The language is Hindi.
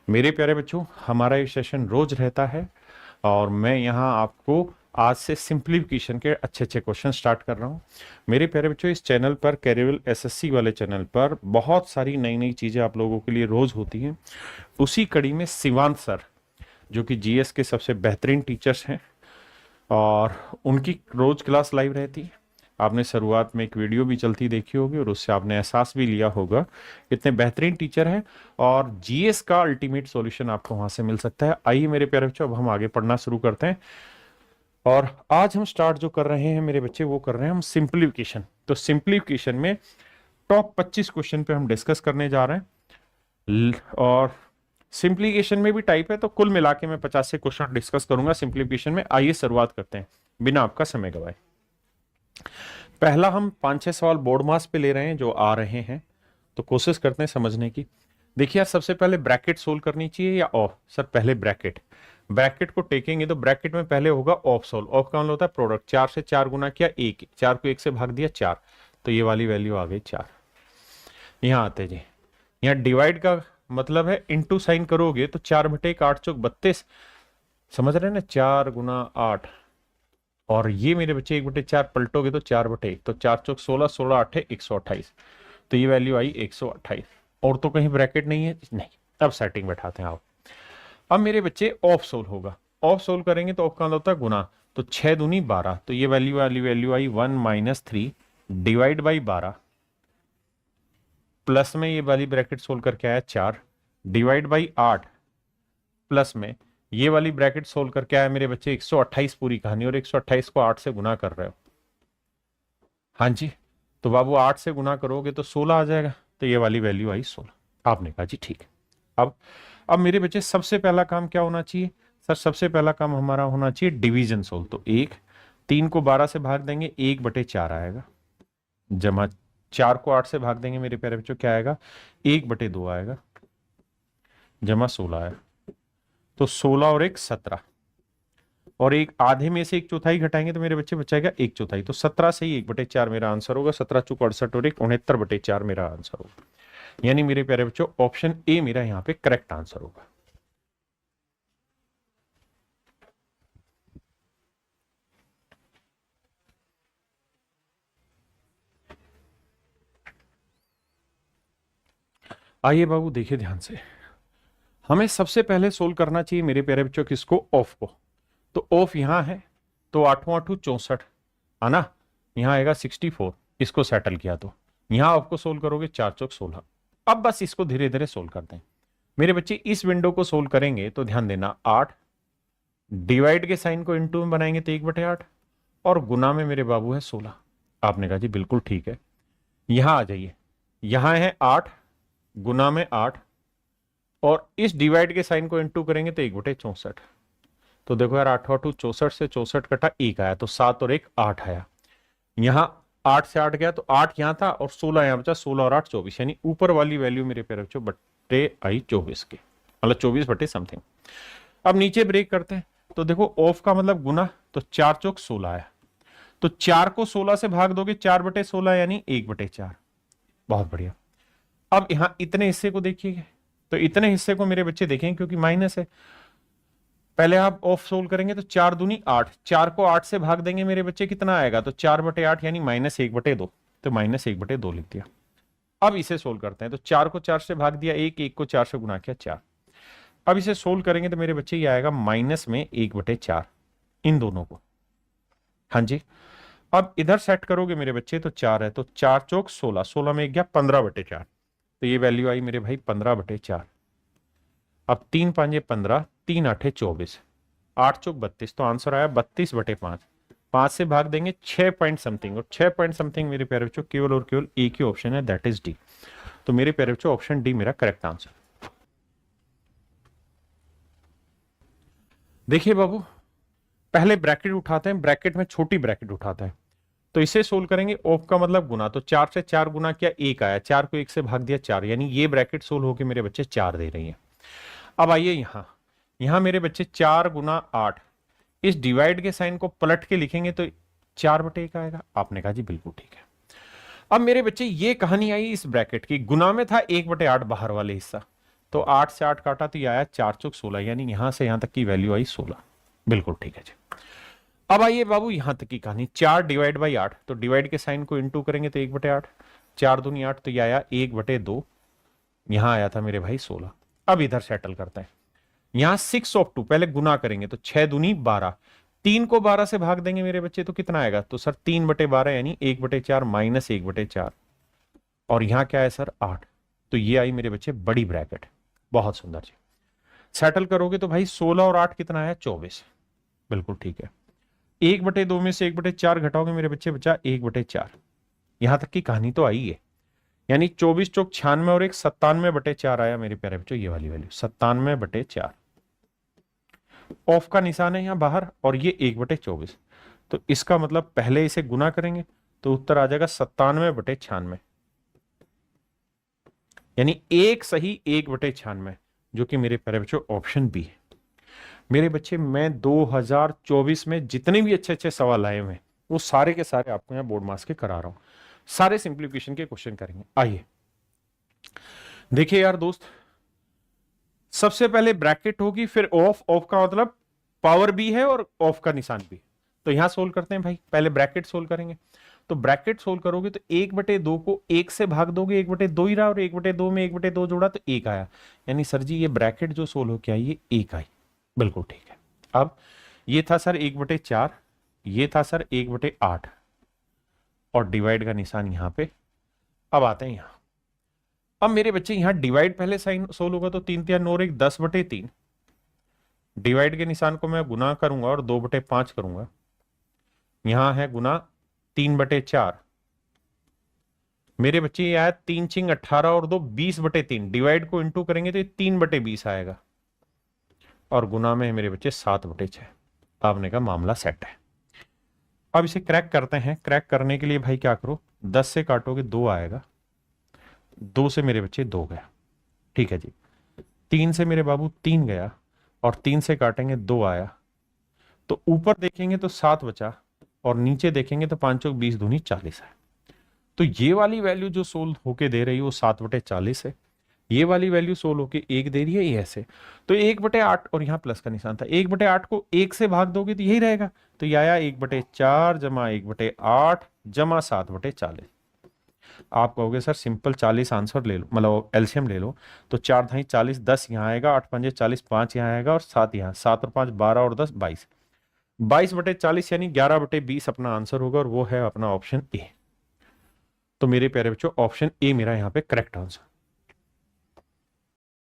मेरे प्यारे बच्चों, हमारा ये सेशन रोज रहता है और मैं यहाँ आपको आज से सिंप्लीफिकेशन के अच्छे अच्छे क्वेश्चन स्टार्ट कर रहा हूँ। मेरे प्यारे बच्चों, इस चैनल पर कैरियर एसएससी वाले चैनल पर बहुत सारी नई नई चीज़ें आप लोगों के लिए रोज होती हैं। उसी कड़ी में शिवांत सर, जो कि जीएस के सबसे बेहतरीन टीचर्स हैं, और उनकी रोज क्लास लाइव रहती है। आपने शुरुआत में एक वीडियो भी चलती देखी होगी और उससे आपने एहसास भी लिया होगा कितने बेहतरीन टीचर हैं, और जीएस का अल्टीमेट सॉल्यूशन आपको वहां से मिल सकता है। आइए मेरे प्यारे बच्चों, अब हम आगे पढ़ना शुरू करते हैं। और आज हम स्टार्ट जो कर रहे हैं मेरे बच्चे, वो कर रहे हैं हम सिंप्लीफिकेशन। तो सिंप्लीफिकेशन में टॉप 25 क्वेश्चन पे हम डिस्कस करने जा रहे हैं। और सिंप्लीफिकेशन में भी टाइप है, तो कुल मिला के मैं 50 से क्वेश्चन डिस्कस करूंगा सिंप्लीफिकेशन में। आइए शुरुआत करते हैं बिना आपका समय गवाए। पहला हम 5-6 सवाल बोर्ड मास पे ले रहे हैं जो आ रहे हैं, तो कोशिश करते हैं समझने की। देखिए यार, सबसे पहले ब्रैकेट सोल्व करनी चाहिए या ऑफ? सर पहले ब्रैकेट। ब्रैकेट को टेकेंगे तो ब्रैकेट में पहले होगा ऑफ सोल्व। ऑफ का मतलब होता है प्रोडक्ट। 4 से 4 गुना किया 1, 4 को 1 से भाग दिया 4, तो ये वाली वैल्यू आ गई 4। यहाँ आते जी, यहाँ डिवाइड का मतलब है इंटू साइन करोगे तो 4/8, 8 चौक 32, समझ रहे हैं ना, 4 गुना 8। और ये मेरे बच्चे 1/4 पलटोगे तो 4/1, तो 4 चौक 16, 16 8 128, तो ये वैल्यू आई 128। और तो कहीं ब्रैकेट नहीं है, नहीं। अब सेटिंग बैठाते हैं आप। अब मेरे बच्चे ऑफ सोल्व होगा। ऑफ सोल्व करेंगे तो ऑफ का होता है गुना, तो 6 दूनी 12, तो ये वैल्यू वाली value I 1 - 3 divide by 12, plus में ये वाली ब्रैकेट सोल्व करके आया 4 डिवाइड बाई 8, प्लस में ये वाली ब्रैकेट सोल्व करके आया मेरे बच्चे 128 पूरी कहानी। और 128 को 8 से गुना कर रहे हो। हाँ जी, तो बाबू 8 से गुना करोगे तो 16 आ जाएगा, तो ये वाली वैल्यू आई 16। आपने कहा जी ठीक है। अब मेरे बच्चे सबसे पहला काम क्या होना चाहिए? सर सबसे पहला काम हमारा होना चाहिए डिवीजन सोल्व। तो 3 को 12 से भाग देंगे 1/4 आएगा, जमा 4 को 8 से भाग देंगे मेरे प्यारे बच्चों, क्या आएगा? 1/2 आएगा, जमा 16 आएगा। तो 16 और 1 17, और एक आधे में से 1/4 घटाएंगे तो मेरे बच्चे बचाएगा 1/4, तो 17 से ही 1/4 मेरा आंसर होगा। 17 चौक 68 और 1 69/4 मेरा आंसर होगा। यानी मेरे प्यारे बच्चों, ऑप्शन ए मेरा यहाँ पे करेक्ट आंसर होगा। आइए बाबू देखिए ध्यान से, हमें सबसे पहले सोल्व करना चाहिए मेरे प्यारे बच्चों किसको? ऑफ को। तो ऑफ यहां है, तो 8 8 64 आना, यहां आएगा 64। इसको सेटल किया तो यहां ऑफ को सोल्व करोगे 4 चौक 16। अब बस इसको धीरे धीरे सोल्व करते हैं मेरे बच्चे। इस विंडो को सोल्व करेंगे तो ध्यान देना, 8 डिवाइड के साइन को इनटू में बनाएंगे तो 1/8, और गुना में मेरे बाबू है 16। आपने कहा जी बिल्कुल ठीक है। यहां आ जाइए, यहां है 8 गुना में 8, और इस डिवाइड के साइन को इनटू करेंगे तो 1/64। तो देखो यार, 8 8 64 से 64 कटा 1 आया, तो 7 और 1 8 आया। यहां 8 से 8 गया तो 8 यहां था और 16 यहां बचा, 16 और 8 24। यानी ऊपर वाली वैल्यू मेरे पे रखो बट्टे आई 24 के, मतलब 24 बटे समथिंग। अब नीचे ब्रेक करते हैं, तो देखो ऑफ का मतलब गुना, तो 4 चौक 16 आया, तो 4 को 16 से भाग दोगे 4/16 यानी 1/4। बहुत बढ़िया। अब यहां इतने हिस्से को देखिए, तो इतने हिस्से को मेरे बच्चे देखें क्योंकि माइनस है। पहले आप ऑफ सोल्व करेंगे तो 4 दूनी 8, 4 को 8 से भाग देंगे मेरे बच्चे, कितना आएगा? तो 4/8 यानी -1/2, तो -1/2 लिख दिया। अब इसे सोल्व करते हैं, तो 4 को 4 से भाग दिया 1, 1 को 4 से गुना किया 4। अब इसे सोल्व करेंगे तो मेरे बच्चे ये आएगा माइनस में 1/4, इन दोनों को। हाँ जी, अब इधर सेट करोगे मेरे बच्चे तो 4 है, तो 4 चौक 16, 16 में 1 गया 15/4, तो ये वैल्यू आई मेरे भाई 15/4। अब 3 5 15, 3 8 24, 8 चौक 32, तो आंसर आया 32/5। 5 से भाग देंगे 6 पॉइंट समथिंग, और 6 पॉइंट समथिंग मेरे प्यारे बच्चों केवल और केवल एक ही ऑप्शन है, दैट इज डी। तो मेरे प्यारे बच्चों ऑप्शन डी मेरा करेक्ट आंसर। देखिए बाबू, पहले ब्रैकेट उठाते हैं, ब्रैकेट में छोटी ब्रैकेट उठाते हैं, तो इसे सोल्व करेंगे। ऑफ का मतलब गुना, तो 4 से 4 गुना किया 1 आया, 4 को 1 से भाग दिया 4, यानी ये ब्रैकेट सोल्व होकर मेरे बच्चे 4 दे रही है। अब आइए यहां, यहां मेरे बच्चे 4 गुना 8, इस डिवाइड के साइन को पलट के लिखेंगे तो 4/1 आएगा। आपने कहा जी बिल्कुल ठीक है। अब मेरे बच्चे ये कहानी आई इस ब्रैकेट की, गुना में था 1/8 बाहर वाले हिस्सा, तो 8 से 8 काटा तो ये आया 4 चौक 16, यानी यहां से यहां तक की वैल्यू आई 16। बिल्कुल ठीक है जी। अब आइए बाबू यहां तक की कहानी, 4 डिवाइड बाई 8, तो डिवाइड के साइन को इंटू करेंगे तो 1/8, 4 दूनी 8, तो ये आया 1/2, यहां आया था मेरे भाई 16। अब इधर सेटल करते हैं, यहां 6/2 पहले गुना करेंगे तो 6 दूनी 12, 3 को 12 से भाग देंगे मेरे बच्चे तो कितना आएगा, तो सर 3/12 यानी 1/4 माइनस 1/4, और यहां क्या है सर 8, तो ये आई मेरे बच्चे बड़ी ब्रैकेट। बहुत सुंदर जी। सेटल करोगे तो भाई 16 और 8 कितना आया 24। बिल्कुल ठीक है। 1/2 में से 1/4 घटाओगे मेरे बच्चे बचा 1/4। यहां तक की कहानी तो आई है, यानी 24 चौक 96 और 97/4 आया मेरे प्यारे बच्चों, ये वाली वैल्यू 97/4। ऑफ का निशान है यहां बाहर और ये 1/24, तो इसका मतलब पहले इसे गुना करेंगे तो उत्तर आ जाएगा 97/96, यानी एक सही 1/96, जो कि मेरे प्यारे बच्चों ऑप्शन बी है। मेरे बच्चे मैं 2024 में जितने भी अच्छे अच्छे सवाल आए हुए हैं वो सारे के सारे आपको यहाँ बोर्ड मास के करा रहा हूं, सारे सिंप्लीफिकेशन के क्वेश्चन करेंगे। आइए देखिए यार दोस्त, सबसे पहले ब्रैकेट होगी, फिर ऑफ, ऑफ का मतलब पावर भी है और ऑफ का निशान भी। तो यहां सोल्व करते हैं भाई, पहले ब्रैकेट सोल्व करेंगे। तो ब्रैकेट सोल्व करोगे तो 1/2 को 1 से भाग दोगे, 1/2 ही रहा, और 1/2 में 1/2 जोड़ा तो 1 आया, यानी सर जी ये ब्रैकेट जो सोल्व हो के आई ये 1 आई। बिल्कुल ठीक है। अब ये था सर 1/4, ये था सर 1/8, और डिवाइड का निशान यहां पे। अब आते हैं यहां, अब मेरे बच्चे यहां डिवाइड पहले साइन सोल्व होगा तो 3 3 9 1 10/3, डिवाइड के निशान को मैं गुना करूंगा और 2/5 करूंगा, यहां है गुना 3/4, मेरे बच्चे ये आया 3 छिंग 18 और 2 20/3, डिवाइड को इंटू करेंगे तो ये 3/20 आएगा, और गुना में मेरे बच्चे 7/6। आपने का मामला सेट है। अब इसे क्रैक करते हैं। क्रैक करने के लिए भाई क्या करो, 10 से काटोगे 2 आएगा, 2 से मेरे बच्चे 2 गया, ठीक है जी। 3 से मेरे बाबू 3 गया, और 3 से काटेंगे 2 आया, तो ऊपर देखेंगे तो 7 बचा, और नीचे देखेंगे तो 5 चौक 20 दूनी 40 है। तो ये वाली वैल्यू जो सोल्व होके दे रही है वो 7/40 है, ये वाली वैल्यू सोल्व होके 1 दे रही है, ये ऐसे। तो 1/8, और यहाँ प्लस का निशान था, 1/8 को 1 से भाग दोगे तो यही रहेगा, तो ये आया 1/4 जमा 1/8 जमा 7/40। आप कहोगे सर सिंपल 40 आंसर ले लो, मतलब एलसीएम ले लो, तो 4 धाई 40, 10 यहाँ आएगा, 8 पंजे 40, 5 यहाँ आएगा, और 7 यहाँ, 7 और 5 12 और 10 22, 22/40 यानी 11/20 अपना आंसर होगा, और वो है अपना ऑप्शन ए। तो मेरे प्यारे बच्चों ऑप्शन ए मेरा यहाँ पे करेक्ट आंसर।